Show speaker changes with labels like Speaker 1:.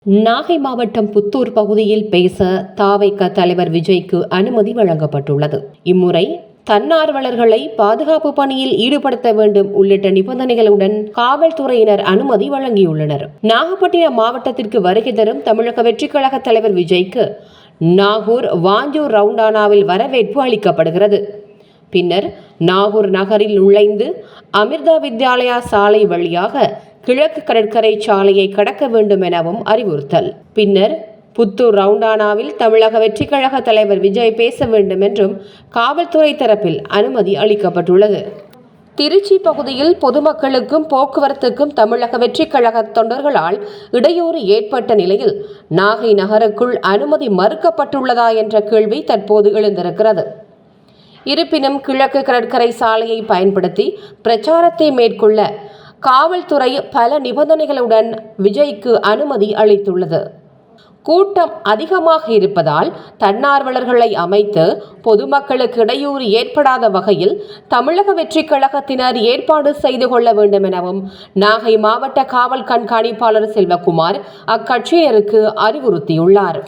Speaker 1: நாகை மாவட்டம் புத்தூர் பகுதியில் பேச தாவைக்க தலைவர் விஜய்க்கு அனுமதி வழங்கப்பட்டுள்ளது. இம்முறை தன்னார்வலர்களை பாதுகாப்பு பணியில் ஈடுபடுத்த வேண்டும் உள்ளிட்ட நிபந்தனைகளுடன் காவல்துறையினர் அனுமதி வழங்கியுள்ளனர். நாகப்பட்டினம் மாவட்டத்திற்கு வருகை தரும் தமிழக வெற்றிக் கழக தலைவர் விஜய்க்கு நாகூர் வாஞ்சூர் ரவுண்டானாவில் வரவேற்பு அளிக்கப்படுகிறது. பின்னர் நாகூர் நகரில் நுழைந்து அமிர்தா வித்யாலயா சாலை வழியாக கிழக்கு கடற்கரை சாலையை கடக்க வேண்டும் எனவும் அறிவுறுத்தல். பின்னர் புத்தூர் ரவுண்டானாவில் தமிழக வெற்றிக் கழக தலைவர் விஜய் பேச வேண்டும் என்றும் காவல்துறை தரப்பில் அனுமதி அளிக்கப்பட்டுள்ளது. திருச்சி பகுதியில் பொதுமக்களுக்கும் போக்குவரத்துக்கும் தமிழக வெற்றிக் கழக தொண்டர்களால் இடையூறு ஏற்பட்ட நிலையில் நாகை நகருக்குள் அனுமதி மறுக்கப்பட்டுள்ளதா என்ற கேள்வி தற்போது எழுந்திருக்கிறது. இருப்பினும் கிழக்கு கடற்கரை சாலையை பயன்படுத்தி பிரச்சாரத்தை மேற்கொள்ள காவல்துறை பல நிபந்தனைகளுடன் விஜய்க்கு அனுமதி அளித்துள்ளது. கூட்டம் அதிகமாக இருப்பதால் தன்னார்வலர்களை அமைத்து பொதுமக்களுக்கு இடையூறு ஏற்படாத வகையில் தமிழக வெற்றிக் கழகத்தினர் ஏற்பாடு செய்து கொள்ள வேண்டும் எனவும் நாகை மாவட்ட காவல் கண்காணிப்பாளர் செல்வகுமார் அக்கட்சியினருக்கு அறிவுறுத்தியுள்ளார்.